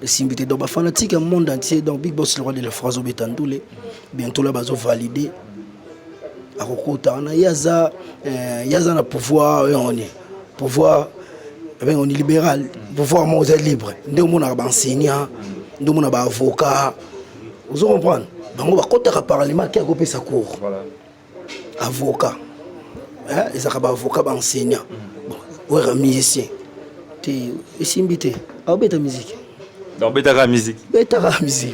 Simbité donc ba fanatique au monde entier donc Big Boss le roi de la phrase obetandoule bientôt là bazo valider akokota na yaza na pouvoir on est pouvoir on est libéral pouvoir moi libre ndio mona ba enseignant ndio mona ba avocat vous comprenez bango ba kota parlement qui a copé sa cour voilà avocat et ça ba avocat ba enseignant bon ouais musicien te simbité abeta musique. Donc, Betara Musique. Betara Musique.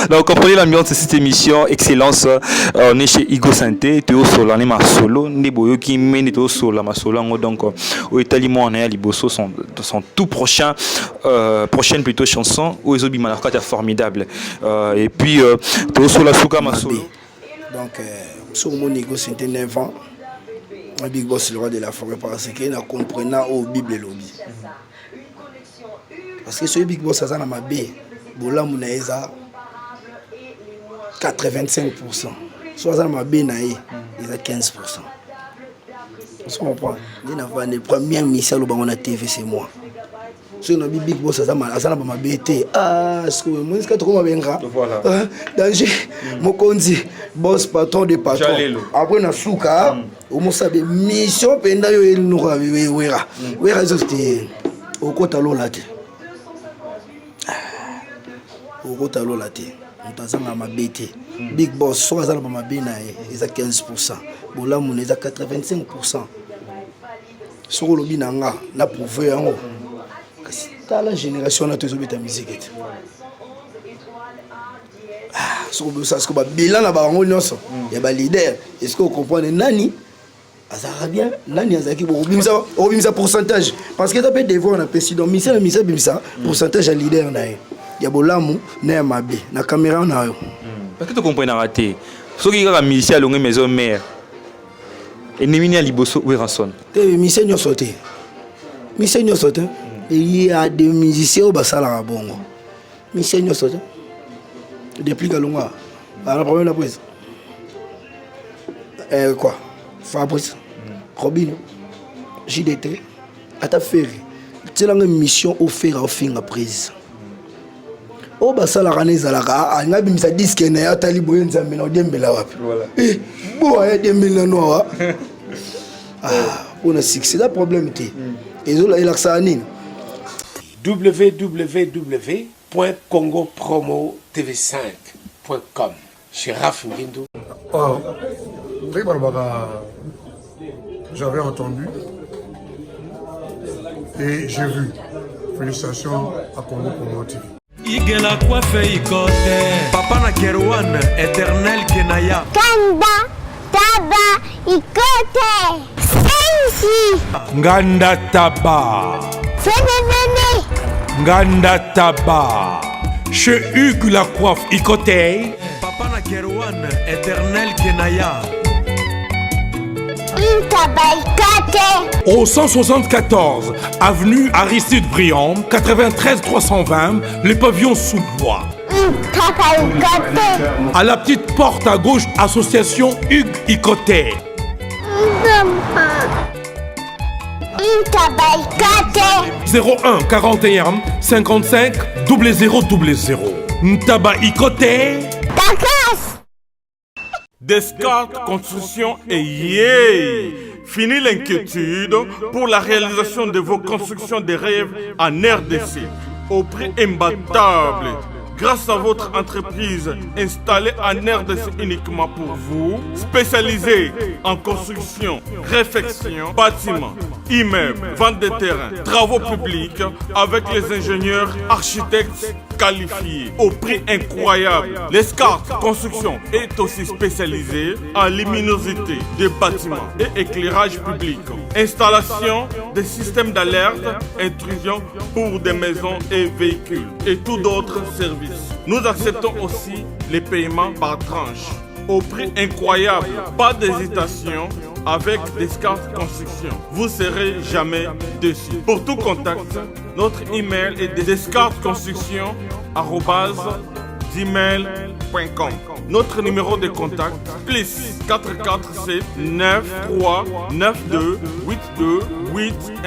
Donc, comprenez l'ambiance de cette émission. Excellence. On est chez Igo Santé. Tu es au solo. On est ma solo. Neboyo qui mène au solo. Ma solo. Donc, au Italie, on est à Liboso. Son tout prochaine plutôt chanson. Où ils ont bien marqué formidable. Et puis, tu es au solo. Souka ma solo. Donc, sur mon Igo Santé 9 ans. Big Boss le roi de la forêt parce qu'il n'a comprenant au Bible et lobby. Parce que ce Big Boss ça na mabé bola munaeza 85%. Soit ça na mabé naé ils a 15%. On se comprend. Il na va les premières missions au bango na TV c'est moi. Si on a Big Boss ça na mabé té ce que moi est-ce que trop mabenga. Voilà. Danger mokonzi boss patron de patron. Après na souka au mo sabe mission penda yo el no wera. Wera c'était au kota lolate. Okota lola te mutazanga mabete Big Boss soit za ba mabena ils a 15% bola mun ils a 85% soko lobi nanga na prouver yango kasi ta la génération na tozo beta musique soko ça ce que ba bilan na bango nyonso ya ba leader est-ce que vous comprenez nani azara bien nani azaki bo obimisa pourcentage parce que ça peut devoir na président mission bimisa pourcentage à leader na il y a bolamu na mabe na caméra na yo parce que tu comprends raté so ki ka musicien longue maison mère et nemini à Liboso ou ranson te musicien nyo sauté et il y a des musiciens au basala bongo musicien nyo sauté depuis galonga la première la prise quoi Fabrice Robin JDT ata Ferry c'est la mission offert au fin à prise. Oh basala kana ezalaka anga bimisa disque na ya tali boye nzambe na dembela wapi voilà bo ya dembela no wa on a succès la problème té ezola elaksa nini www.congopromotv5.com chez Raf Ngindo. J'avais entendu et j'ai vu. Félicitations à Congo Promo TV. Igela coiffe ikote Papa na Kerwan éternel Kenaya Kanda Taba ikote Sensi Nganda Taba Fenenene Nganda Taba Chez Hugues la coiffe ikote Papa na Kerwan éternel Kenaya Au 174 avenue Aristide Briand 93 320 le pavillon sous bois. À la petite porte à gauche association Hugues Ikoté. 01 41 55 0000 Ntaba Ikoté. Descartes Construction et yeah! Fini l'inquiétude pour la réalisation de vos constructions de rêves en RDC au prix imbattable. Grâce à votre entreprise installée en RDC uniquement pour vous, spécialisée en construction, réfection, bâtiments, immeubles, vente de terrains, travaux publics avec les ingénieurs architectes qualifiés au prix incroyable. L'Escarte Construction est aussi spécialisée en luminosité des bâtiments et éclairage public. Installation des systèmes d'alerte, intrusion pour des maisons et véhicules et tout d'autres services. Nous acceptons aussi les paiements par tranche au prix incroyable. Pas d'hésitation avec Descartes Construction. Vous ne serez jamais déçus. Pour tout contact, notre email est descartesconstruction@gmail.com. Notre numéro de contact plus 447 93 92 82 813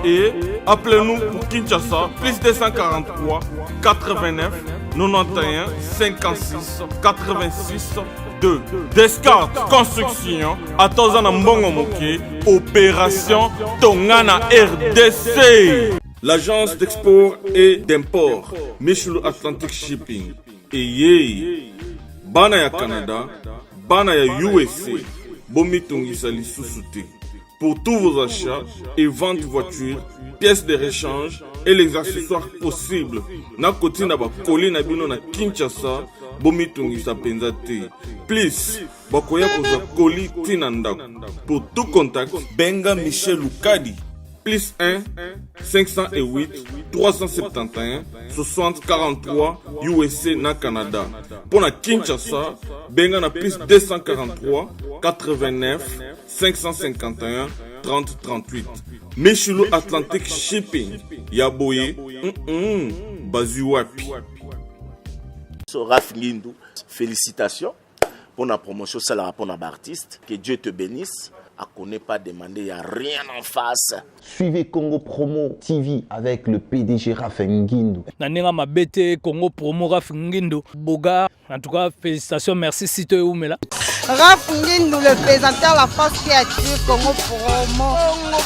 et appelez-nous pour Kinshasa, plus 243 89 91 56 86 2. Descartes Construction, Atozana Mbongo Moké, Opération Tongana RDC. L'agence d'export et d'import, Michel Atlantic Shipping. Et Bana ya Canada, Bana ya USA, Bomitongisa Lissousouté. Pour tous vos achats et ventes voitures, pièces de rechange et les accessoires possibles. Na koti na ba koli na bino na Kinshasa, Bomitongisa Penzate. Please, bakoya koza koli tinandako. Pour tout contact, Benga Michel Lukadi. Plus 1 508 371 60 43 USA na Canada. Pour la Kinshasa, benga na plus 243 89 551 30 38. Michelo Atlantic Shipping. Yaboye, Bazuapi. Raph Ngindou, félicitations pour la promotion, c'est la rapport d'artiste. Que Dieu te bénisse. À qu'on n'ait pas demandé, il n'y a rien en face. Suivez Congo Promo TV avec le PDG Raph Ngindou. Nanenga Mabete, Congo Promo Raph Ngindou. Boga, en tout cas, félicitations, merci Sito Oumela. Raph Ngindou, le présentateur la force créative Congo Promo.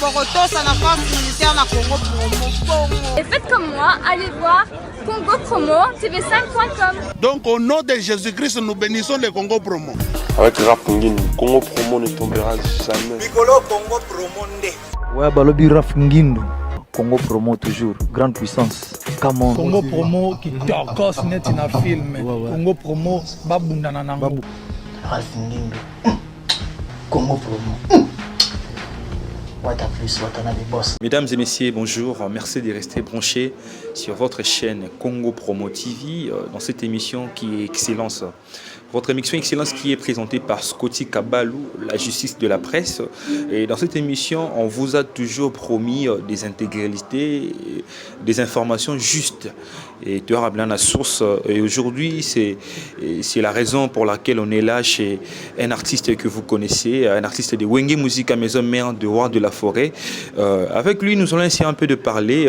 Boroto, ça la force militaire na Congo Promo. Et faites comme moi, allez voir Congo Promo, tv5.com. Donc au nom de Jésus-Christ, nous bénissons le Congo Promo. Avec Raph Ngindou, Congo Promo ne tombera jamais. Bigolo Congo Promo nde. Ouais, Balobi Raph Ngindou. Congo Promo toujours, grande puissance. Come Congo Promo qui torcos net in a film. Congo Promo, babundana nango. Raph Ngindou. Congo Promo. Mesdames et messieurs, bonjour. Merci de rester branchés sur votre chaîne Congo Promo TV dans cette émission qui est Excellence. Votre émission Excellence qui est présentée par Scotty Kabalou, la justice de la presse. Et dans cette émission, on vous a toujours promis des intégralités, des informations justes et durable à la source. Et aujourd'hui, c'est la raison pour laquelle on est là chez un artiste que vous connaissez, un artiste de Wenge Musique à Maison Mère de Roi de la Forêt. Avec lui, nous allons essayer un peu de parler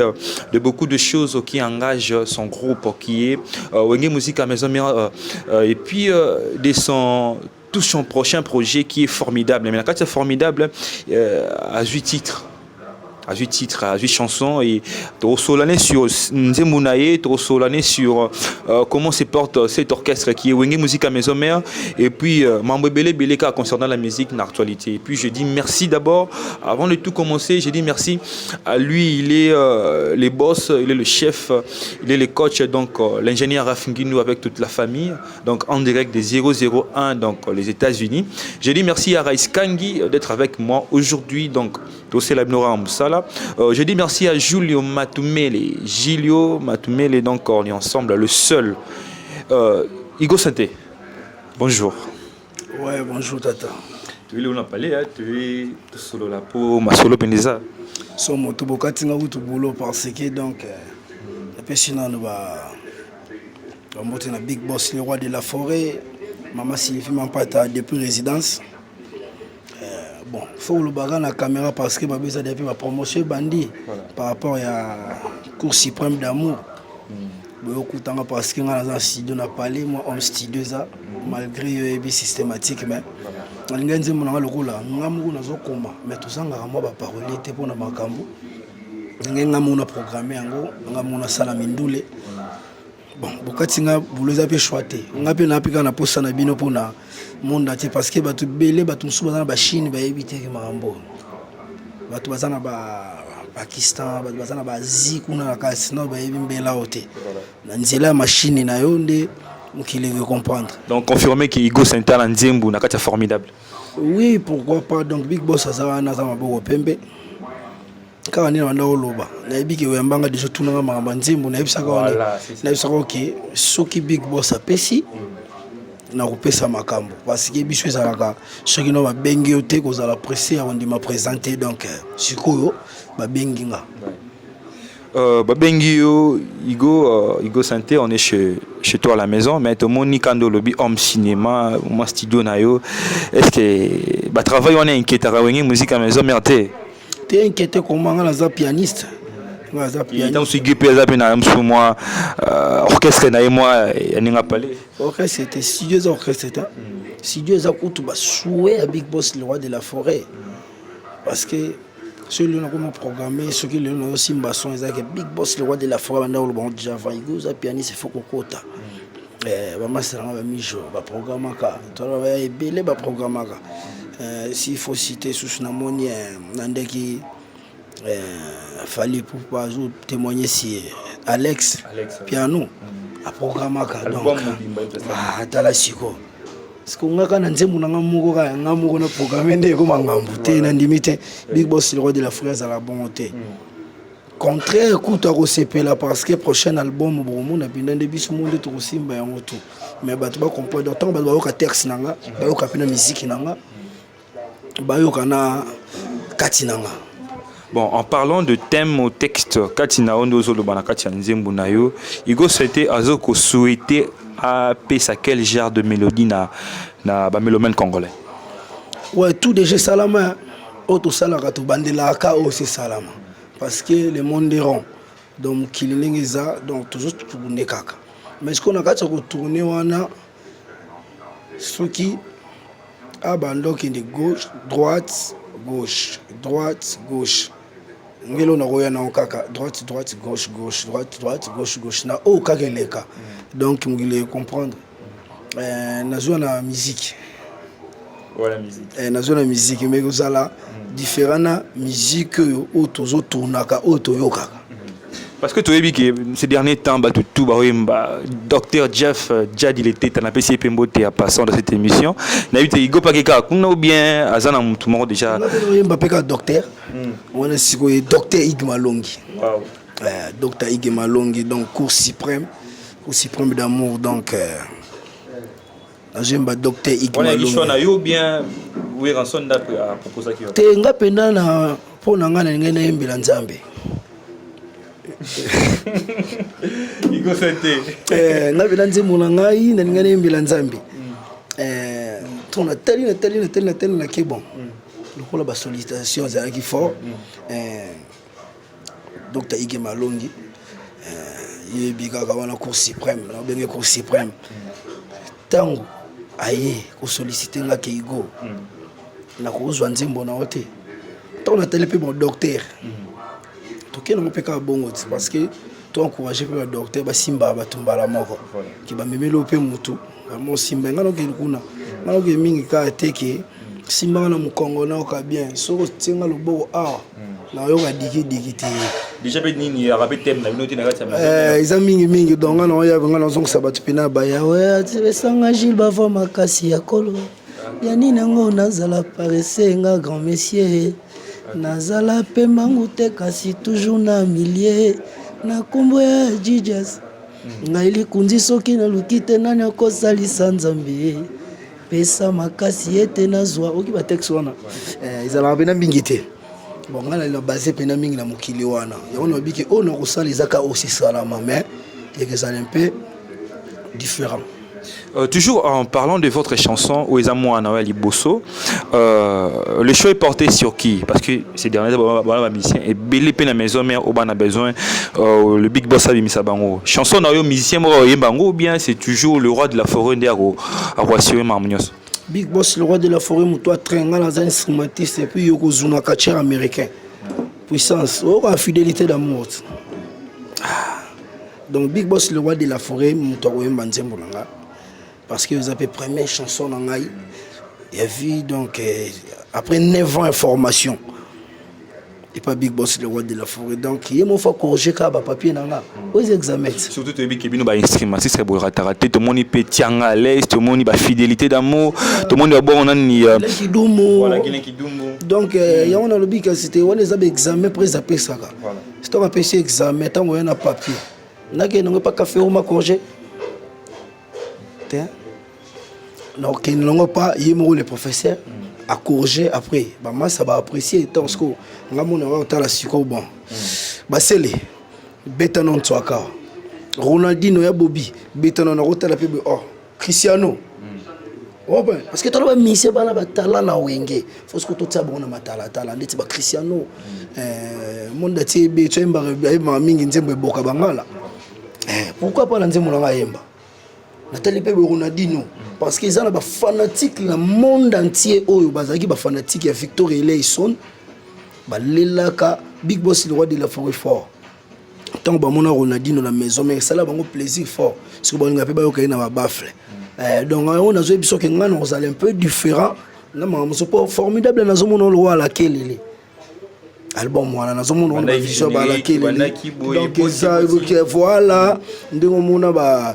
de beaucoup de choses qui engagent son groupe, qui est Wenge Musique à Maison Mère. Et puis, de tout son prochain projet qui est formidable. Mais quand c'est formidable, à 8 titres. À 8 titres, à 8 chansons, et trop solané sur Nzemounaye, trop solané sur comment se porte cet orchestre qui est Wenge Musique à Maison Mère, et puis Mambebele Beleka concernant la musique, l'actualité. Et puis je dis merci d'abord, avant de tout commencer, je dis merci à lui, il est le boss, il est le chef, il est le coach, donc l'ingénieur Raph Ngindou avec toute la famille, donc en direct des 001, donc les États-Unis. Je dis merci à Raïs Kangi d'être avec moi aujourd'hui, donc c'est la Moussala. Je dis merci à Julio Matumele. Gilio Matumele, donc on est ensemble, le seul. Igo Santé, bonjour. Ouais, bonjour Tata. Tu es là, on a parlé, tu es tout solo là pour ma solo Peneza. So, mon tobokati nga wutu boulot parce que donc, après sinon, on va na Big Boss, le roi de la forêt. Maman Sylvie m'a pas depuis résidence. Bon, il faut le bagarre la caméra parce que je depuis ma promotion bandit par rapport à la Cour suprême d'amour. Parce que dans un studio, on a parlé, moi, en studio, malgré le systématique, mais on a dit que le rôle là, on a mais tout ça, on a parlé pour nous makambo. On a programmé, on a salamindoule. Bon, bokatinga bouloza pe choité. On a pe na pika na posa na bino pona monde ati parce que batu belé batu musu bazana ba Chine ba éviter que marambo. Batu bazana ba Pakistan, batu bazana ba Asie kuna na kasino ba ebimbela ote. Na nzela machine na yonde mukile comprendre. Donc confirmer que Igo Santé na Nzembu na kati formidable. Oui, pourquoi pas donc Big Boss azana na za maboko pembe. Quand on est dans le loba, na ibiki wembanga déjà tout na mama nzimbu na ibisaka wana na ibisaka OK soki Big Boss apesi na kopesa makambo parce que biso ezalaka soki no ba bengi ote ko za la presse avant de me présenter donc sikoyo ba bengi nga Babengi Igo Santé, on est chez toi à la maison, mais tout le monde kando lobby home cinéma, moi studio na yo. Est-ce que travail on est inquiété à Wenge Musique à maison merde? T'es inquiété comment on a pianiste. Dans ce groupe, il y a un orchestre, orchestre, c'était studio orchestre. Studio, ça coûte souhait à Big Boss, le roi de la forêt. Parce que ceux qui ont programmé, ceux qui ont aussi un basson, ils ont Big Boss, le roi de la forêt, on a déjà fait un pianiste, il faut qu'on compte. S'il faut citer sous Namoni, Nandeki, fallait pour pas témoigner si Alex piano a programme donc atala siko parce que ngaka na nzembo na ngamuko na programme ndeko mangambu te na ndimite Big Boss le roi de la fraise à la bonté contraire écoute à sepela parce que prochain album bon na pinda de biso monde to simba yango tout mais ba to ba comprendre tant ba ka texte nanga ba ka pina musique nanga ba yo kana katinanga. Bon, en parlant de thème au texte, Katina Ondozolo Banakatia Nzembunayo, Igo souhaitait Azoko souhaiter à pesa quel genre de mélodie na mélomane congolais. Ouais, tout déjà salama, auto salaka to bandela ka aussi salama parce que le monde est rond. Donc kilingiza donc toujours tourner kaka. Mais ce qu'on a qu'à tourner wana ce qui abandon qui de gauche, droite, gauche, droite, gauche. Ngelo na roya na kaka droite droite gauche gauche droite droite gauche gauche na o kakeleka donc ngile comprendre na zona musique voilà musique na zona musique mais kozala différent na musique o tozo tournaka o toyoka parce que tu as vu que ces derniers temps tout Dr Jeff Jad il était en APC Pembote à passant dans cette émission na eu Igo Pakeka kuna ou bien azana mutu moko déjà Mbappé docteur on a siko docteur Igmalongi wow docteur Igmalongi donc cours suprême d'amour donc j'aime docteur Igmalongi on a dit na yo bien oui ranson d'après à proposer qui te nga penda na pona nga na ngena yembela nzambe Igo Santé na vela nzembo na ngai na ngana yembela nzambe tona tali na ke bon lokola ba sollicitation za ki fort Dr Ige Malongi ye biga kawana cour suprême na benga cour suprême tango aye ko solliciter nga ke Igo na ko zwa nzembo na hote tona tali pe bon docteur toke na peka bongo parce que to encourager pe docteur ba simba ba tumbala moko ki ba memelo pe mutu mo simba ngano ke kuna ngano ke mingi ka teke simba na mukongo na ka bien soko tinga lobo na yo ka diki te déjà pe nini ya rapé thème na minute na kata ils ont mingi donc ngano ya ngano zongo sabatu pina ba ya ouais tu sanga Gilles bava makasi ya kolo ya nini ngo nazala paresse nga grand messieurs nazala pe mangu te kasi toujours na millier na kombo ya Jesus ngai likundi soki na lukite nani akosalisa nzambe pesa makasi ete nazwa oki ba texte wana ezala pe na mingi te bon ngana na base pe na mingi na mokili wana yona biki ona kosaliza ka aussi salama mais c'est un peu différent. Toujours en parlant de votre chanson Oezamo Noël Liboso, le choix est porté sur qui? Parce que ces derniers temps, musicien et Bélé Pena Maison Mère Oban a besoin le Big Boss Abi Misabango. Chanson Noyo musicien Yembango ou bien c'est toujours le roi de la forêt d'Aro à Roissy Marmonios? Big Boss le roi de la forêt Moutoua Trenga dans un instrumentiste et puis Yoko Zuna catcher américain. Puissance, aura fidélité d'amour. Donc Big Boss le roi de la forêt Moutoua Yembanzembolanga. Parce que vous avez première chanson dans Ngaï. Il y a vu donc après 9 ans de formation. Et pas Big Boss le roi de la forêt. Donc il y a mon fois corriger ka ba papier nanga aux examens. Surtout tu as bino ba instrument c'est beau raté tout le monde peut tianga à l'aise, tout le monde ba fidélité d'amour, tout le monde a bon on ni voilà Kidumbo. Donc il y a on a le big c'était on les a examen près après ça. Voilà. C'est un PC examen tant on a papier. Na que non pas café ou ma corriger. Donc ils n'ont pas le professeur à corriger après bah moi ça va apprécier tant que ngamo na wa la siko bon bah c'est les Betanon Tswaka Ronaldinho ya Bobby Betanon na rota la pe oh Cristiano parce que tala ba mise bana batala na wenge faut que tout ça bona matala tala ndeti ba Cristiano monde ti be tshemba ba mingi nzembo boka bangala pourquoi pas la nzembo na yemba natali pe Ronaldinho parce que ils ont ba fanatique le monde entier oyo bazaki ba fanatique ya Victor Eleison ba lelaka Big Boss le roi de la forêt fort tant ba mona Ronaldinho na maison mais ça là bango plaisir fort parce que ba pe ba yoka na ba bafle. Donc on a vu que nous allons un peu différent. Non, c'est pas formidable. Nous avons le roi à laquelle il est. Album voilà, nous avons une vision à laquelle il est. Donc ça, voilà, nous avons un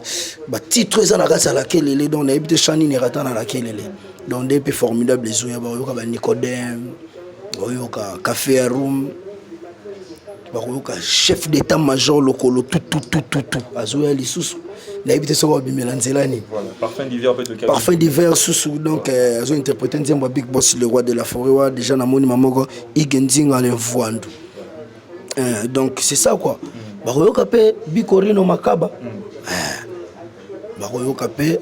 titre à laquelle il est. Donc on a des chants inhérents à laquelle il est. Donc des peu formidables les oeufs. Il y a Nicodème, il y a Café Room, il y a chef d'état-major local, tout. Azoya Lissous. Voilà, parfum d'hiver peut être parfum d'hiver sous donc ils ont interprété un Big Boss le roi de la forêt déjà na moni mamogo igendinga le voandu donc c'est ça quoi baroyoka pe bikorino makaba baroyoka pe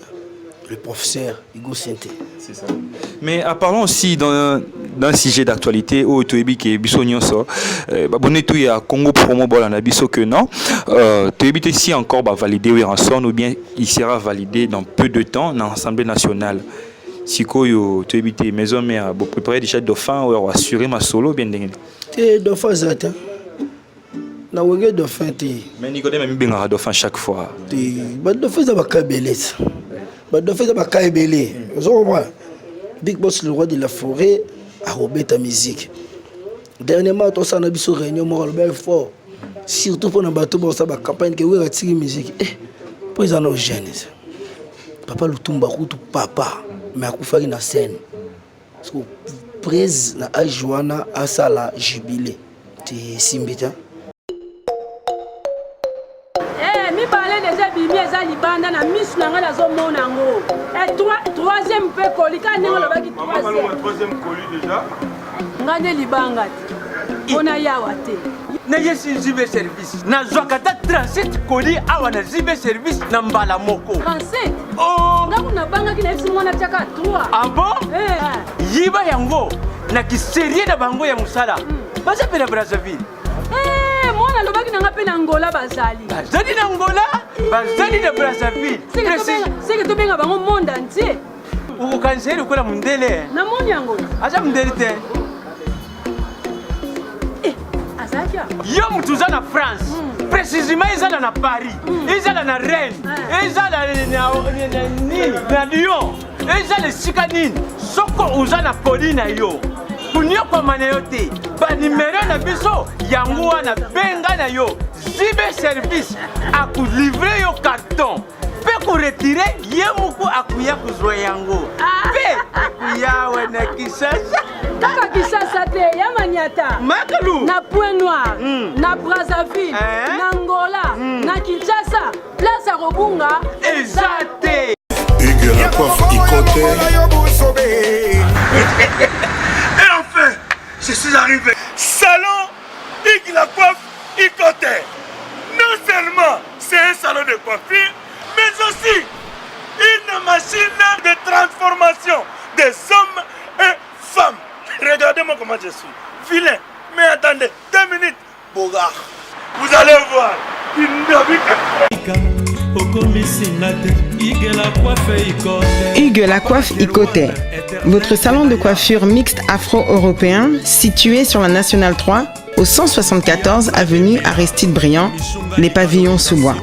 le professeur Igo Santé. C'est ça. Mais parlons aussi d'un sujet d'actualité où Toebi qui est biso nyonso bonne tout ya Congo promo bola na biso que non Toebi ici encore va valider Ranson ou bien il sera validé dans peu de temps dans l'Assemblée nationale. Sikoyo Toebi maison mais a préparé déjà dauphin ou assurer ma solo bien dingue. Dauphin zata. Na wenge dauphin te. Mais Nicodème mi benga dauphin chaque fois. Ba dauphin za ba kabelez. Ba dauphin za ba kaibelé. Vous comprenez? Big Boss le roi de la forêt a robé ta musique. Dernièrement, on s'en a vu sur réunion moral fort. Surtout pour nos bateaux, pour sa campagne que oui, retire musique. Pour les anneaux jeunes. Papa le tumba ou tout papa, mais à coup na scène. Parce que prise na ajoana à ça la jubilé. Tu simbita. Mi parlait déjà bimi eza libanda na miss nanga na zo mona ngo. Et troisième pe kolika ningo lo baki troisième colis déjà. Ngane libanga. Ona yawa te. Na yesi zibe service. Na zwakata 37 colis awa na zibe service na mbala moko. 37. Oh, ngaku na banga kina esi mona chaka 3. Ah bon? Yiba yango na kiserie na bango ya musala. Basa pe na Brazzaville. Mwana lobaki nanga pe na Angola bazali. Bazali na Angola, bazali na Brazzaville. C'est que to benga bango monde entier. Uko kanseri ukola mundele. Na moni yango. Acha mundele te. Azakia. Yo mutuza na France. Précisément izala na Paris. Izala na Rennes. Izala na Lyon. Izala sikanini. Soko uza na Pauline yo. Kunyo kwa maneyote ba numéro na biso yango wana benga na yo zibe service aku livrer yo carton pe ko retirer yemuku akuya kuzwa yango pe akuya wana Kisasa kaka Kisasa te ya Maniata Makalu na Point Noir na Brazzaville na Angola na Kinshasa place à Robunga ezate Hugues la coiffe Ikoté. Et enfin, je suis arrivé. Salon Hugues la coiffe Ikoté. Non seulement c'est un salon de coiffure, mais aussi une machine de transformation des hommes et femmes. Regardez-moi comment je suis. Vilain. Mais attendez, 2 minutes. Bogart. Vous allez voir. Hugues la coiffe Ikoté. Votre salon de coiffure mixte afro-européen situé sur la Nationale 3 au 174 avenue Aristide Briand, les pavillons sous bois.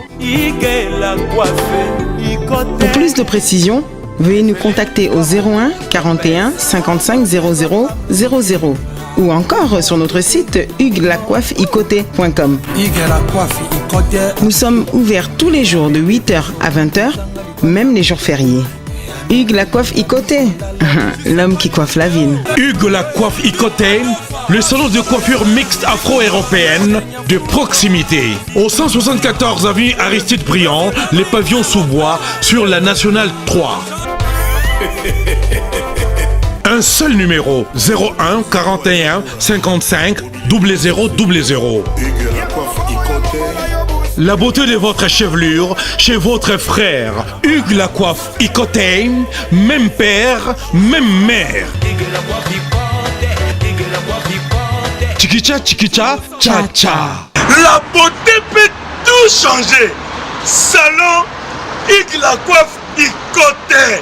Pour plus de précisions, veuillez nous contacter au 01 41 55 00 00 ou encore sur notre site hugueslacoiffeikoté.com. Nous sommes ouverts tous les jours de 8h à 20h, même les jours fériés. Hugues la coiffe Ikoté, l'homme qui coiffe la ville. Hugues la coiffe Ikoté, le salon de coiffure mixte afro-européenne de proximité. Au 174 avenue Aristide Briand, les pavillons sous bois sur la Nationale 3. Un seul numéro, 01 41 55 00 00. Hugues la coiffe Ikoté. la beauté de votre chevelure chez votre frère. Hugues la coiffe Icotain, même père, même mère. Chikicha, chikicha, cha cha. La beauté peut tout changer. Salon Hugues la coiffe Icotain.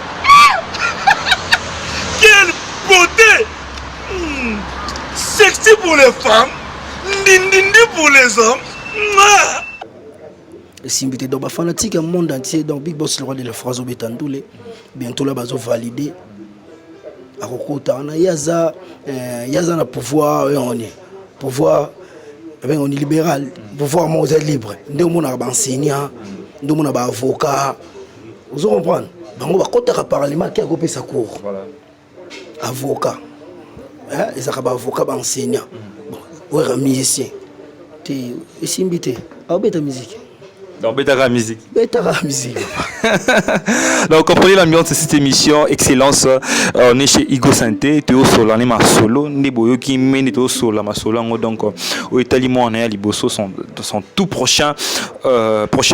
Quelle beauté! Sexy pour les femmes, ndindindi pour les hommes. Simbité donc fanatique au monde entier donc Big Boss le roi de la François Betandoule bientôt là bazo valider à Kokota on a yaza na pouvoir on est pouvoir on est libéral pouvoir moi est libre ndé mon na ba enseignant ndé mon na ba avocat vous comprenez bango ba kota parlement qui a copé sa cour voilà avocat hein ils a ba avocat ba enseignant bon ouais musicien tu simbité a beta musique. Donc, Betara Musique. Betara Musique. Donc, comprenez l'ambiance de cette émission. Excellence. On est chez Igo Santé. Tu es au solo. On est ma solo. Neboyo qui mène au solo. Ma solo. Donc, au Italie, moi, on est à Liboso. Son tout prochaine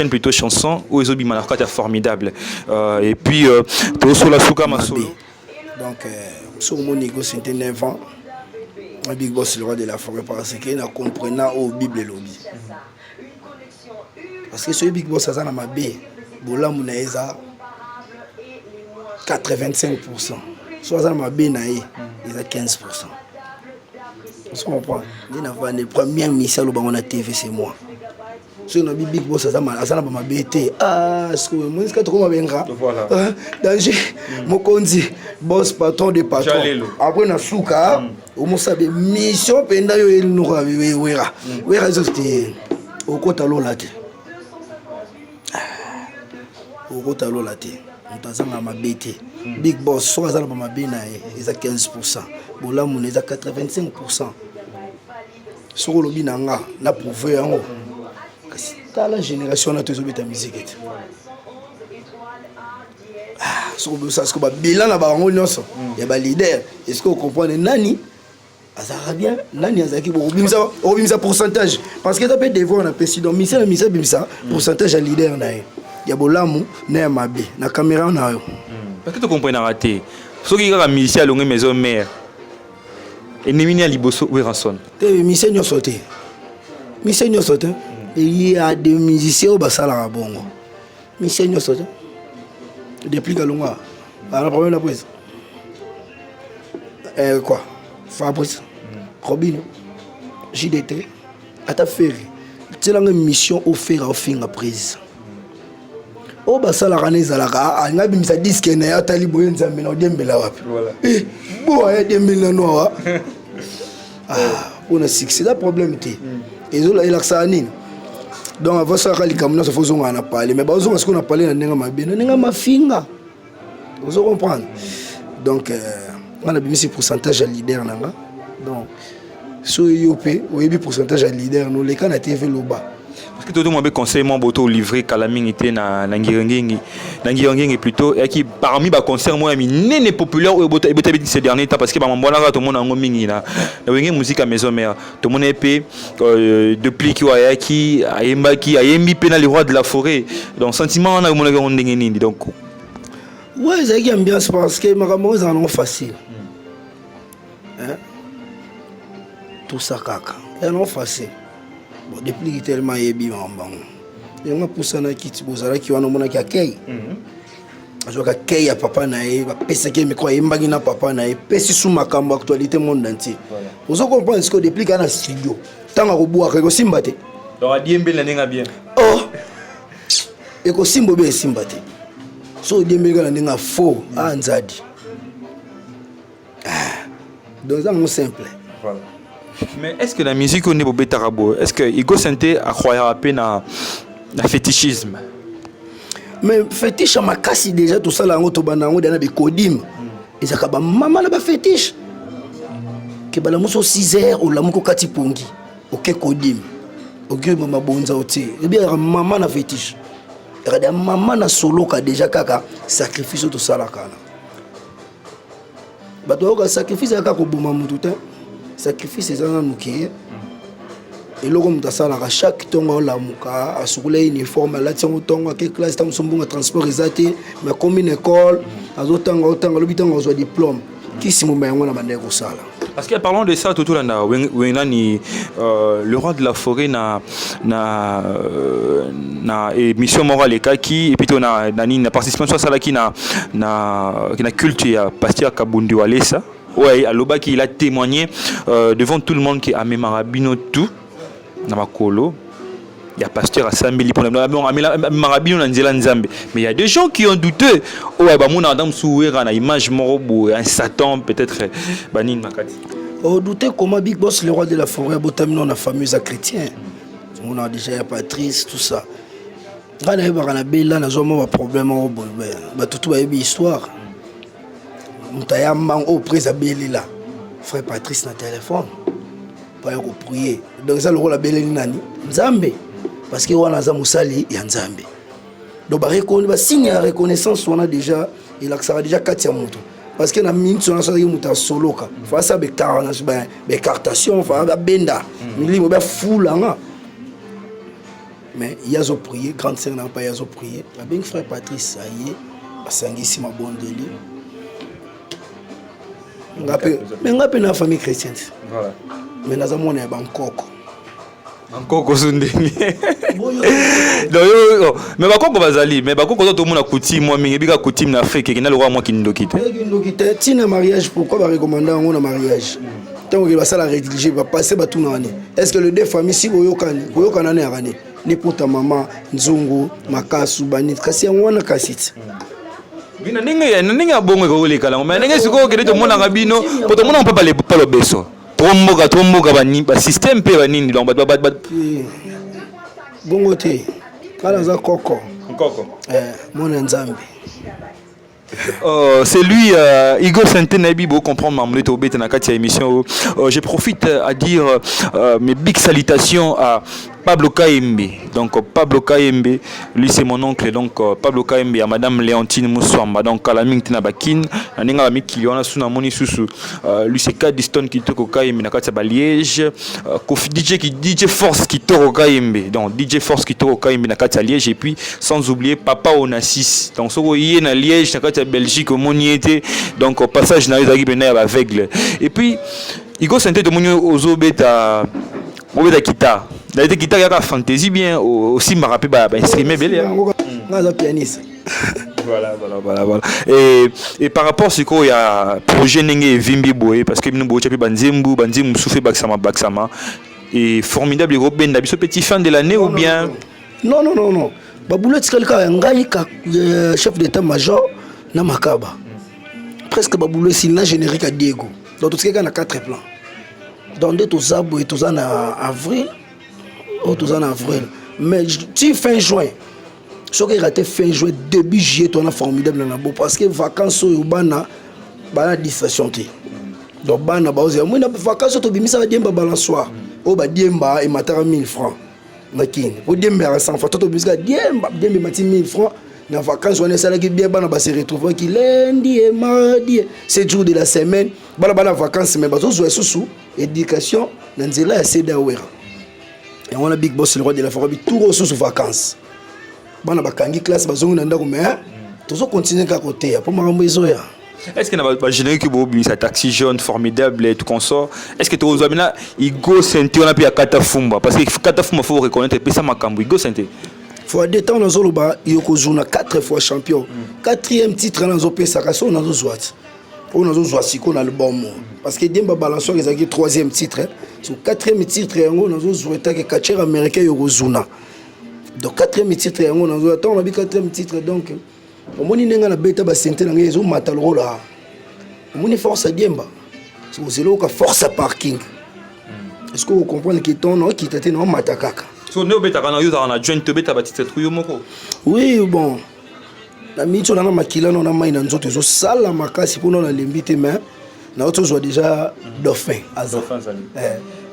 plutôt chanson. Où ils ont bien marqué formidable. Et puis, tu es au solo. Souka ma solo. Donc, sur mon Igo Santé 9 ans. Un Big Boss le roi de la forêt parce qu'il n'a comprenant au Bible et lobby. Parce que ce Big Boss ça na mabe bola munaeza 85%. Soit ça na mabe na il a 15%. On comprend. Il n'a pas le premier mission le bango na TV c'est moi. Sur no Big Boss ça na mabe été ce que moi est-ce que tu comment benga voilà danger mokonzi boss patron de patron après na suka o mo sabe mission penda yo el no wera zofti o kota lolate au rotalo la té mutazanga mabete Big Boss soit ça na mabena ils a 15% bola mon ils a 85% sur le binanga na prouver yango kasi ta la génération na tozo beta musique sur ça ce que ba bilan na ba ngo nyonso ya ba leader est-ce que vous comprenez nani azara bien nani azaki bo obimisa pourcentage parce que ça peut devoir na président misa bimisa pourcentage à leader na ya bolamu na ya mabe na caméra na yo parce que tu comprends raté soki kaka musicien alonge maison mère et nemini ya liboso weranson te musicien nyonso te il y a des musiciens au basala bongo musicien nyonso te depuis kalonga ana problème la prise quoi Fabrice Robin JDT ata ferry tselanga mission au faire au fin prise o basala kana ezalaka angabimisa disque na ya tali boye nzambe na odembela wapi voilà bo ya dembela no wa on a succès la problème té ezola ilaksa nini donc avant ça kali kamuna ça faut zonga na parler mais bazo parce qu'on a parlé na nenga mabena nenga mafinga vous comprendre donc on a bimisi pourcentage à leader nanga donc so yopé oyebi pourcentage à leader no le kana TV loba parce que tout le monde conseille mon boto livré Kalaming était na ngirangeng plutôt et qui parmi ba concert moi mi nene populaire ou boto et ces derniers temps parce que ba mbona tout le monde en mingi na wenge musique à maison mère tout le monde épée depuis qui ayembi pena les rois de la forêt donc sentiment na mona ngenge nini donc ouais c'est une ambiance parce que makambo ça non facile hein tout ça kaka et non facile. Bon, depuis qu'il tellement ébi mamban. Et on a poussé na kiti bozala ki wana mona ki akei. Ajoka kei ya papa na e, ba pesa ke miko yembagi na papa na e, pesi sous makambo actualité monde entier. Vous comprenez ce que depuis kana studio. Tanga ko boa ko simbate. Donc a diembe na ninga bien. Oh. E ko simbo be simbate. So diembe kana ninga faux anzadi. Donc ça mon simple. Voilà. Mais est-ce que la musique au niveau Betarabo, est-ce que Igo Santé a croyé à peine à fétichisme? Mais fétiche à ma casse déjà tout ça là on toba nango dana be kodim. Et ça ba maman la ba fétiche. Que ba la muso 6h ou la muko kati pongi. OK kodim. OK mama bonza oti. Et bien maman na fétiche. Et maman na solo ka déjà kaka sacrifice tout ça là kana. Ba to ka sacrifice ka ko boma mututa. Sacrifice ezana nuke eloko moto asalaka chaque ntongo olamuka asukula uniforme alati yango ntongo ake classe ntango mosumbunga transport eza te mais comme une école azotanga alobi ntango azwa diplôme kisimuma yango na bandeko kosala. Parce que parlons de ça, tout là, le roi de la forêt na émission morale qui et puis on a participation à ça qui na culte ya pasteur Kabundi Walesa. Ouais, aloba qui il a témoigné devant tout le monde qui a même marabino tout na makolo. Il y a pasteur à Sambeli pour marabino na nzela nzambe. Mais il y a des gens qui ont douté. Ouais, bah mon adam souera na image morobo un satan peut-être banin makati. Oh, douter comment Big Boss le roi de la forêt botamino na fameuse chrétien. On a déjà Patrice tout ça. Quand on va na bella na zo mo problème au bolbe. Ba tout ba histoire. Mutaya mang au presa belela. Frère Patrice na téléphone. Pas yo prier. Donc ça le roi la belle nani Nzambe. Parce que wana za musali ya Nzambe. Donc ba signe la reconnaissance on a déjà il a déjà 4 moto. Parce que na minute on a sorti muta solo ka. Fa ça be carnage be cartation fa benda. Mili mo be fulanga. Mais il y a zo prier grande sœur n'a pas y a zo prier. La bien frère Patrice aye asangisi ma bondeli. Ngape na famille chrétienne. Voilà. Mais na za mona ba nkoko. Encore sundeni mais bakoko bazali mais bakoko to mona coutume moi mingi bika coutume na Afrique qui na le roi moi qui ndokite tina mariage pourquoi ba recommander on a mariage tant que ba sala rédiger va passer ba tout nani est-ce que le deux familles si boyokana na rani ni pour ta maman nzungu makasu bani kasi ngwana kasiti bina ninga bongo ko le kala mais ninga siko ke to mona ngabino poto mona on peut pas le beso Tromboka ba système pe banini donc bongo te kala za koko mona nzambe. C'est lui, Igor Santé Nabibo, comprendre Mamlet au Bété Nakati émission. Je profite à dire mes big salutations à Pablo Kaembe. Donc Pablo Kaembe, lui c'est mon oncle. Donc Pablo Kaembe à Madame Léontine Moussamba. Donc à la Mingtina Bakin, à Ninga la Miki, on a sous Moni Soussou. Lui c'est Kadiston qui toque au Kaembe Nakati Liège. DJ Force qui toque au Kaembe. Donc DJ Force qui toque au Kaembe Nakati Liège. Et puis sans oublier Papa Onassis. Donc ce qui est à Liège, Nakati Belgique au Moniété. Donc au passage na les agibena aveugle. Et puis Igor Santé de Monio Ozo Beta guitare. La guitare y a fantaisie bien aussi m'a rappelé instrument bel. Nga pianiste. Voilà. Et par rapport à ce qu'il y a projet Nenge Vimbi Boy parce que nous bochapi banzimbu souffle baksama et formidable gros ben d'habitude petit fan de l'année ou bien non. Baboulet quelqu'un ngai chef d'état-major na Makaba. Presque Baboulet c'est la générique à Diego. Donc tout ce qui est 4 plans. Dans des tous abos et tous en avril. Mais tu fin juin. Ce qui est raté fin juin début juillet on a formidable na bo parce que vacances au bana distraction té. Donc bana ba oser moi na vacances to bimisa ba diemba balançoire. O ba diemba et matara 1000 francs. Makine. O diemba à 100 francs to bimisa diemba mati 1000 francs. Na vacances on est ça qui bien bana ba se retrouver qui lundi et mardi 7 jours de la semaine bana vacances mais ba zo sous éducation na nzela ya Sedawera. Et on a Big Boss le roi de la forêt tout sous vacances. Bana bakangi classe bazongo na ndako mais toujours continuer à côté pour makambo ezoya. Est-ce qu'il y a un générique qui bobi sa taxi jaune formidable et tout consort. Est-ce que tu as maintenant Igo Santé on a pu à Katafumba parce que Katafumba faut reconnaître et ça makambo Igo Santé. Faut détendre dans Zoloba Yokozuna 4 fois champion. 4e titre dans Zopé Sakaso dans Zouat. On a Zouat Siko dans le bon mot parce que Demba Balançoire ils a gagné 3e titre. Sur 4e titre on a Zouat que catcher américain Yokozuna. Donc 4e titre on a Zouat on a 4e titre donc au moins il y a na beta ba senté na ngezo mataloro là. Au moins force à Demba. C'est là que force à parking. Est-ce que vous comprenez que ton nom qui était non matakaka. So ne beta kana yo na joint beta ba titre yo moko. Oui bon. La micho na makila na mai na nzoto zo sala makasi pour na lembité mais na autre joie déjà dauphin dauphin sali.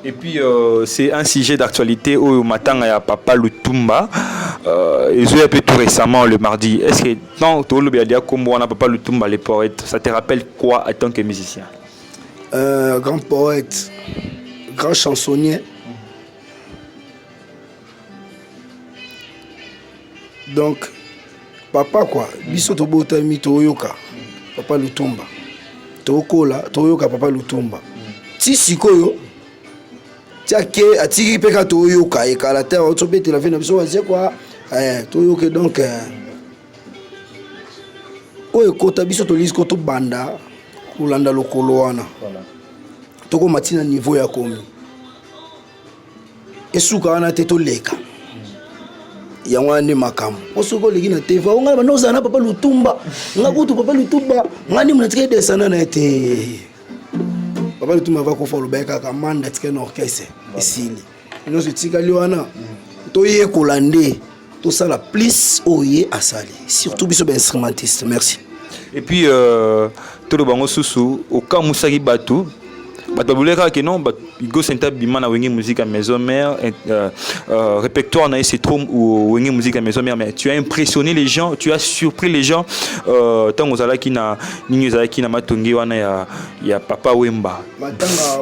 Et puis c'est un sujet d'actualité au matin à Papa Lutumba ils ont appelé tout récemment le mardi. Est-ce que dans tout le bien comme on a Papa Lutumba les poètes ça te rappelle quoi en tant que musicien? Grand poète, grand chansonnier. Donc papa quoi biso tobotami toyoka papa Lutumba tokola toyoka papa Lutumba ti sikoyo tiake atiki peka toyoka ekala terre otobete la vie na biso waze quoi toyoke donc oyo kota biso tolisi ko to banda kolanda lokolo wana toko matina niveau ya komi esuka wana te toleka yango ane makambo osoko leki na teva onga banoza na papa Lutumba ngakutu papa Lutumba ngani mnatika desana na ete papa Lutumba va ko folo beka ka manda tika na orchestre isili ino se tika liwana to ye kolande to sala plus oye asali surtout biso instrumentiste. Merci. Et puis tout le bango susu au cas musaki batu batabuleka que non Igo Senta bimana wengi musique à maison mère répertoire na c'est trop ou wengi musique à maison mère, mais tu as impressionné les gens, tu as surpris les gens tant ozala ki na ninyo zala ki na matongi wana ya papa Wemba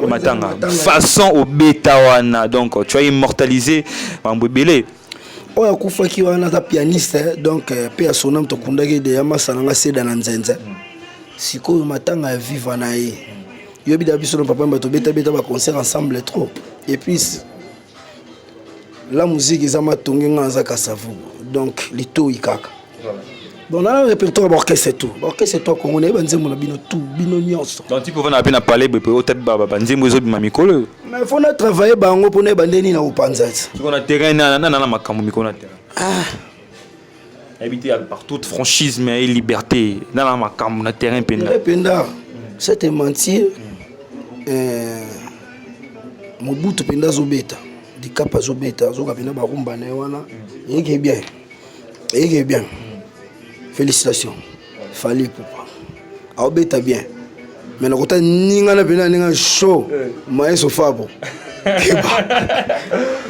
matanga façon au beta wana, donc tu as immortalisé Mambebele. Oya kufaki wana ta pianiste donc pe asonam to kundaki de yamasana nga seda na nzenze sikoyo matanga ya vivre na ye yobi da biso na papa mbato beta ba concert ensemble trop, et puis la musique ezama tongi nga za kasavu donc lito ikaka bon na répertoire orchestre tout congolais banzembo na bino tout bino nyonso donc tu peux na pe na parler be o tabi baba banzembo zo bima mikolo mais faut na travailler bango pour na bandeni na opanzati tu na terrain na makambo mikolo na terrain habiter par toute franchise mais liberté na makambo na terrain penda c'était mentir Mobutu penda zobeta di kapa zobeta zoka penda barumba na wana yeke bien félicitations fallait papa aobeta bien mais na kota ninga na pena ninga show maestro Fabo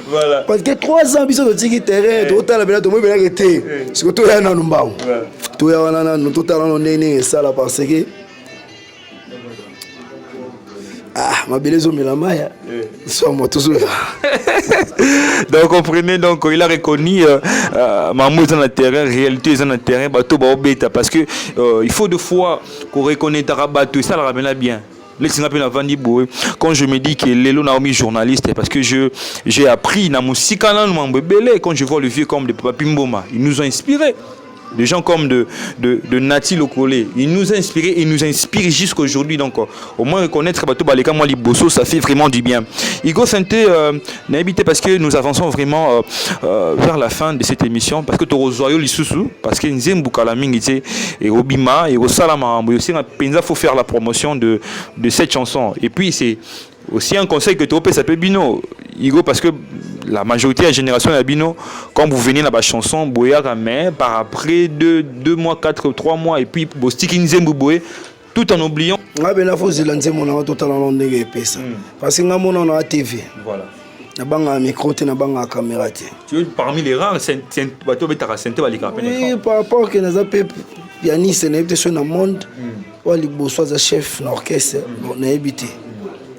voilà parce que 3 ans biso tiki terrain total la pena to mobela kete siko to ya na numbawo to ya wana na total no nene sala parce que ma belezo melamaya soit moi toujours donc comprenez, donc il a reconnu Mamou dans le terrain, réalité dans le terrain, bateau ba obeta parce que il faut deux fois qu'on reconnaisse bateau, ça la ramène bien. Quand je me dis que Lelo Naomi journaliste, parce que j'ai appris na musique quand je vois le vieux comme de Papa Pimboma, ils nous ont inspirés. Des gens comme de Nati Lokole, ils nous inspirent et nous inspirent jusqu'aujourd'hui. Donc, au moins reconnaître Bato Baleka Moi Liboso, ça fait vraiment du bien. Igo Santé n'a habité parce que nous avançons vraiment vers la fin de cette émission. Parce que Torozoyo Lisusu, parce que Nzembu Kalamingite et Obima et Osalama, il faut faire la promotion de cette chanson. Et puis, c'est aussi un conseil que tu s'appelle Bino. Igo, parce que la majorité de la génération de Bino, quand vous venez dans la chanson, mais par après 2 mois, 4, 3 mois, et puis tout en oubliant. Parce que nous avons TV. Voilà. Nous avons un micro, nous avons une caméra. Tu es parmi les rares, oui, par rapport à nous avons pianiste, nous avons dans le monde, nous avons un chef d'orchestre, nous avons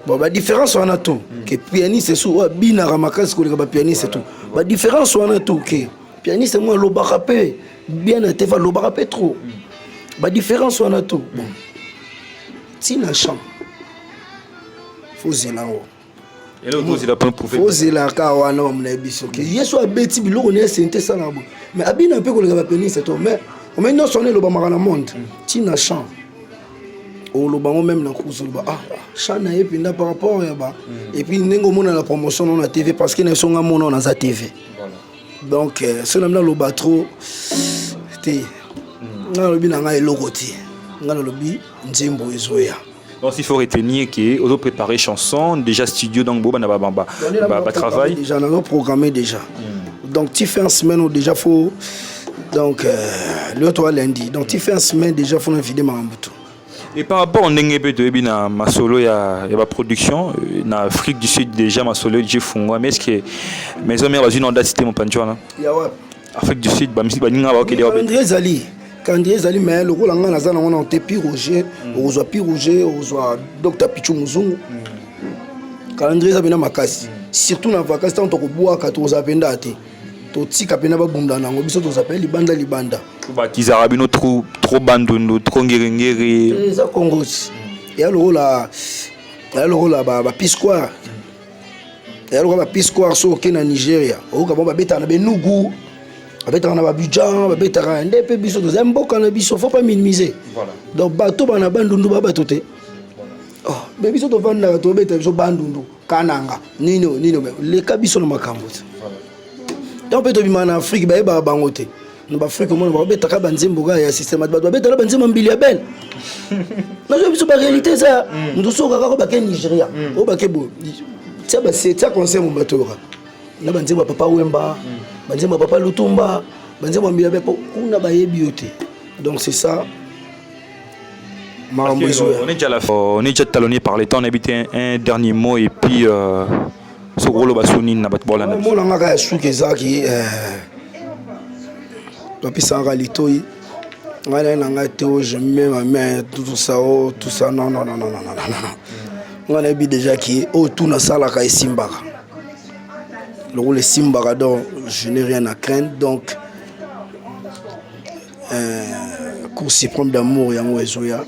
bon, la différence on a tout que pianiste sous bina ramakas ko le pianiste tout la différence on a tout que pianiste moi lo barapé bien te va lo barapé trop la différence on a tout bon si na chant faut zelango et là vous il a pas prouvé faut zelaka wana mna biso que yeso abeti biloko ne sente ça na mais abina pe ko le pianiste tout mais on met non sonner lo ba na monde si na chant le bango même na kuzuba chana et puis par rapport et puis nengo mona la promotion on a TV parce que ne sont mona on a TV donc ce là le batro té na lobi na ngai lokoti na lobi nzembo ezoya. Donc il faut retenir que on doit préparer chanson déjà studio donc boba na bamba travail déjà on a programmé déjà donc tu fais une semaine déjà faut donc le 3 lundi donc tu fais une semaine déjà faut inviter Mambutu. Et par rapport au NNGP na masolo ya ba production na Afrique du Sud déjà masolo je fungwa mais est-ce que mes amis bazui na date mon panchona ya wa Afrique du Sud ba misi ba ninga ba okeli ba André Zali mais le rôle nga nazana on te Piroger ozwa Piroger ozwa Dr Pichu Muzungu André Zali na makasi surtout na vacances tant ko boa ka to zapenda te totika pena babunda nango biso tozapela libanda libanda batizaka bino trop bandundu trop ngerengere eza Congo ya lokola bapisquoire ya lokola bapisquoire so oke na Nigeria oyoka bo babetaka na benugu babetaka na babidjan babetaka nde mpe biso toza mboka na biso faut pas minimiser donc bato bana bandundu babato te me biso tovandaka tobeta biso bandundu kananga nino leka biso na makambo te donc mpe tobima na Afrique bayebaka bango te na baafrike omona babetaka banzembo kaka ya système bato babetaka banzembo mbili ya bele nazo biso baréalité eza ndosoka kaka bake Nigeria oyo bake bo tia conseil mo bato yoka na banzembo ya papa Wemba banzembo ya papa Lutumba banzembo mbili ya bele kuna bayebi yo te donc c'est ça. On est déjà à la fin. On est déjà talonné par les temps. On a habité un dernier mot et puis ce gros bassouni n'a pas de bol à moi on a su que ça qui puis ça réalité on a théo je mets ma main tout ça non on a vu déjà qui tout na sala ka simbaka le rôle simbaka donc je n'ai rien à craindre donc cours suprême d'amour yango ezoya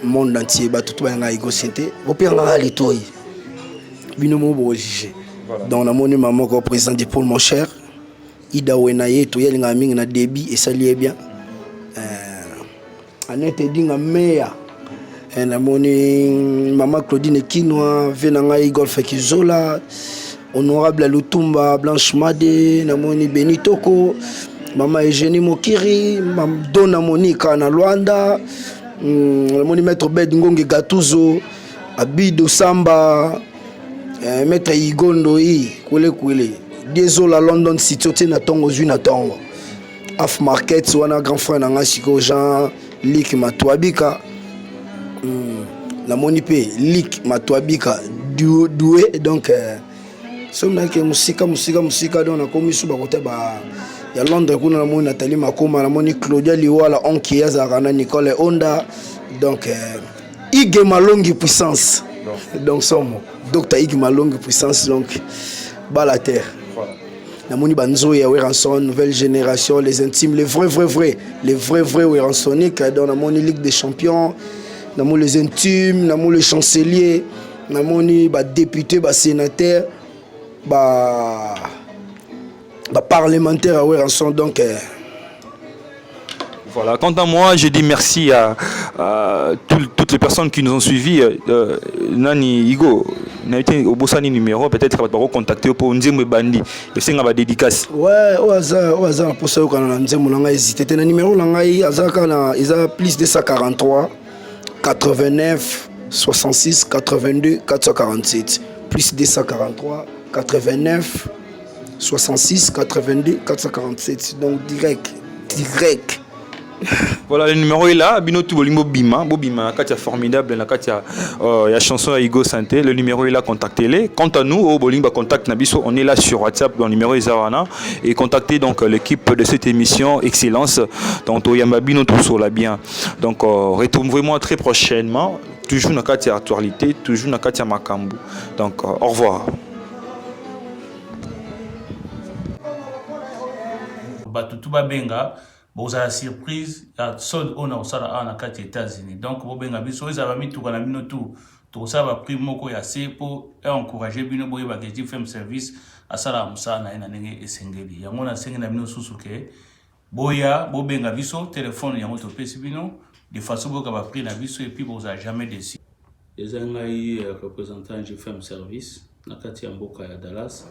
monde entier tout ba Igo Santé opéranga litoi bino mo bo juger dans la moni maman ko président du pôle mon cher Ida Wenaye to yelinga mingi na débit et ça lié bien anete dinga meya na moni maman Claudine Kinwa venanga Igor Fekizola honorable Lutumba Blanche Made na moni Benitoko maman Eugénie Mokiri dona Monica na Luanda moni maître Bed Ngonge Gatuzo Abido Samba maître Igondo kwele désolé London City ote na tongo zui na tongo Af Market wana grand frère na ngasiko Jean Lik Matwabika la moni pe Lik Matwabika doué donc somna ke musika donc na komisu ba kote ba ya Londres kuna na moni Nathalie Makoma na moni Claudia Liwala onki ya Zarana Nicole Onda donc Ige Malongi puissance donc somo docteur Ige Malongi puissance donc bala terre na moni banzo ya Weranson nouvelle génération les intimes les vrais Weransonique dans la moni Ligue des champions na moni les intimes na moni le chancelier na moni ba député ba sénateur ba parlementaire à Weranson donc voilà. Quant à moi, je dis merci à toutes les personnes qui nous ont suivis. Nani Igo, au Bossani numéro, peut-être va te contacter pour nous dire bandi. Et c'est une dédicace. Ouais, au hasard pour ça qu'on a dit mon langage hésité. Le numéro langage il a plus de 143 89 66 82 447 plus 243 89 66 82 447 donc direct. Voilà, le numéro est là. Binotu Bolimbo Bima, Katia formidable, la Katia, il y a chanson à Igo Santé. Le numéro est là, contactez-les. Quant à nous, au Bolimba Contact Nabiso, on est là sur WhatsApp, dans le numéro est Zarana. Et contactez donc l'équipe de cette émission Excellence. Donc, Oyamba Binotu Sola bien. Donc, retrouvez-moi très prochainement. Toujours dans Katia Actualité, toujours dans Katia Makambu. Donc, au revoir. Batutuba Benga. Vous avez surprise, la seule on a aussi aux États-Unis. Donc, vous avez vu, vous avez mis tout le monde tout ça va prix moko ya c'est pour encourager bino boye ba que FM service à sala musana ina nenge esengeli. Yango na sengi na bino susuke. Boya, bobenga biso téléphone yango to pesi bino de façon boka ba prix na biso et puis vous avez jamais déçu. Les angai représentant de FM service na kati ya mboka ya Dallas.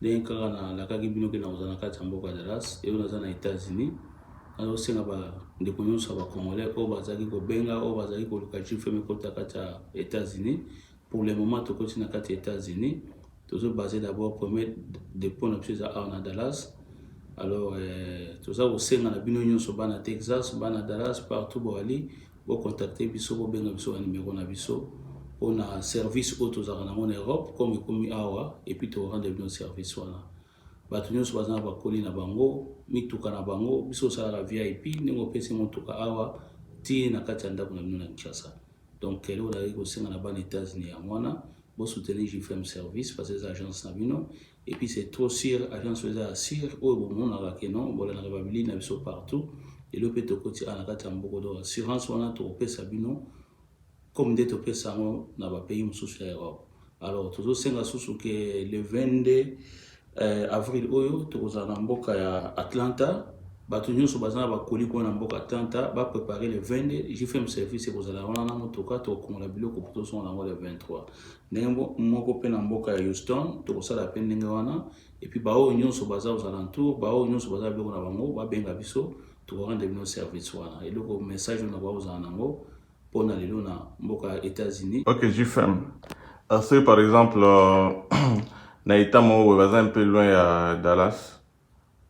Denka na la kaki bino ke na uzana kati ya mboka ya Dallas et on a États-Unis. Alors c'est là bas des connus sur les Congolais au bazaki ko benga au bazaki ko lokachi fait mes côtés à États-Unis pour le moment tout continue à États-Unis toujours basé d'abord premier dépôt na chose à Dallas alors tout ça au sein na binonyo so bana Texas bana Dallas partout bo ali bo contacter biso bo benga biso numéro na biso on a service auto za na en Europe comme awa et puis tu rendre bien service wana batu nyonso bazana bakoli na bango mituka na bango biso sala la VIP ningo pesi motuka awa ti na kati ya ndako na bino na Kinshasa donc lelo la ko senga na ban États-Unis ya mwana bo soutenir JFM service parce que les agences na bino Et puis c'est trop sûr, agence faisait sûr, oh bon, on a que non, bon, on a révélé, on a vu partout. Et le petit côté, on a gâté un beaucoup d'assurance, on a trouvé Sabino, comme des topés sango, on a payé une sous l'Europe. Alors, toujours c'est la sous que le 22 avril, oyo, tout à Namboka à Atlanta. Batunyo so bazana ba koli ko na mboka Atlanta ba préparer le 22 j'ai fait un service pour za la wana na motoka to ko la biloko pour son na le 23 nembo moko pe na mboka ya Houston to ça la peine nga wana et puis ba o nyonso baza aux alentours ba o nyonso baza biloko na bango ba benga biso to rendre nos services wana et le message na ba aux anango pour na lelo na mboka États-Unis. OK, j'ai fait. C'est par exemple na itamo baza un peu loin à Dallas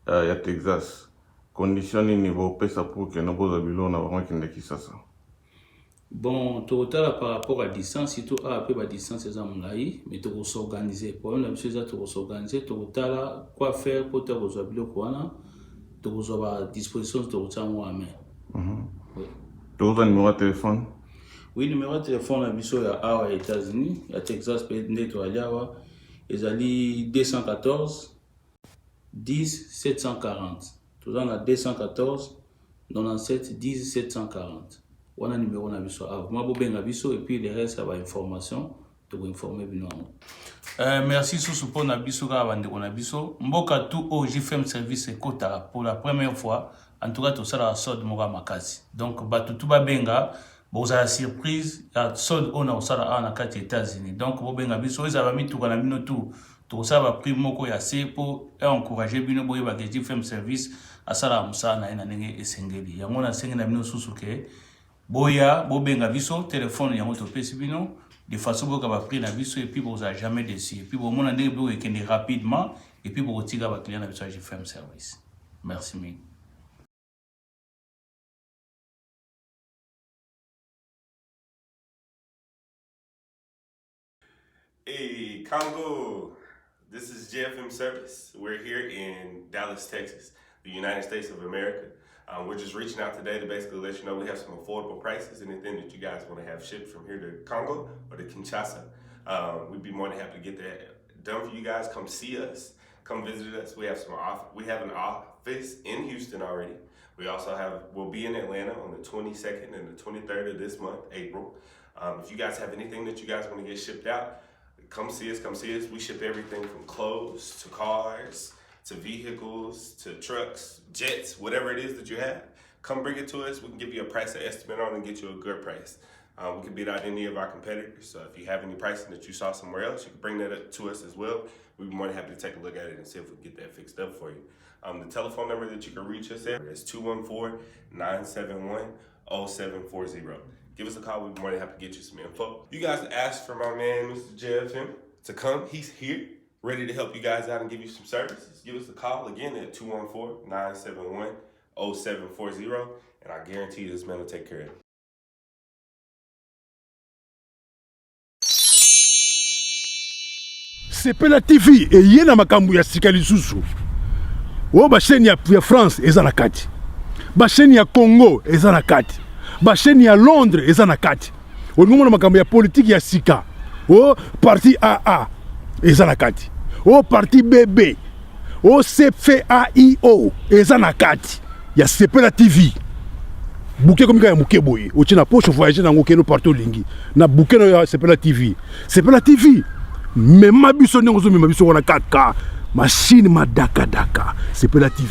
à Texas. Condition niveau pesa pour que nous avons vraiment qui ça. Bon, total par rapport à distance, si tu as un peu de distance, c'est mais tu vas s'organiser. Pour une chose, tu vas s'organiser. Total, quoi faire pour te résoudre le problème? Tu vas avoir à disposition, tu vas avoir à main. Tu as un numéro de téléphone? Oui, le numéro de téléphone, il y a aux États-Unis, à Texas, ils ont 214 10 740. Tout dans la 214 97 10 740. On a un numéro na biso. Moi bobenga biso et puis le reste ça va information to informer bino. Merci sous pour na biso ka bande ko na biso. Mboka tout au JFM service Kota pour la première fois. En tout cas tout ça la sod moka makasi. Donc batu tout ba benga boza la surprise ya sod on a ça na kati États-Unis. Donc bobenga biso ils avaient mis tout kana bino tout. Tout ça va prix moko ya c'est pour encourager bino boye ba JFM service asala musana ina nenge esengeli yango na sengi na bino susuke boya bobenga biso téléphone yango to pesi bino de façon boka ba prix na biso et puis vous a jamais déçu et puis bon mona ndenge bo ekende rapidement et puis bo tiga ba client na biso je fais un service. Merci mille. Hey Congo, this is JFM Service. We're here in Dallas, Texas, the United States of America. We're just reaching out today to basically let you know we have some affordable prices. Anything that you guys want to have shipped from here to Congo or to Kinshasa, we'd be more than happy to get that done for you guys. Come see us, come visit us. We have an office in Houston already. We also we'll be in Atlanta on the 22nd and the 23rd of this month, April. If you guys have anything that you guys want to get shipped out, come see us. We ship everything from clothes to cars, to vehicles, to trucks, jets, whatever it is that you have. Come bring it to us. We can give you a price estimate on and get you a good price. We can beat out any of our competitors. So if you have any pricing that you saw somewhere else, you can bring that up to us as well. We'd be more than happy to take a look at it and see if we can get that fixed up for you. The telephone number that you can reach us at is 214-971-0740. Give us a call. We'd be more than happy to get you some info. You guys asked for my man, Mr. JFM, to come. He's here, ready to help you guys out and give you some services. Give us a call again at 214-971-0740, and I guarantee this man will take care of it. Sepela TV eye na makambo ya sika lisusu. O ba chaîne ya France eza na kati. Ba chaîne ya Congo eza na kati. Ba chaîne ya Londres eza na kati. Olingo na makambo ya politique ya sika. O parti AA eza na kati. O parti BB. O CFAIO eza na kati. Ya Sepela TV. Bouquet comme ya muke boye. O tina poche voyager na ngokeno partout lingi. Na bouquet no ya Sepela TV. Sepela TV. Mais ma biso n'engozo mais ma biso on a 4K machine ma daka Sepela TV.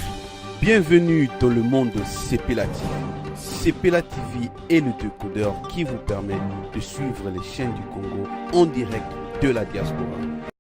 Bienvenue dans le monde de Sepela TV. Sepela TV est le décodeur qui vous permet de suivre les chaînes du Congo en direct de la diaspora.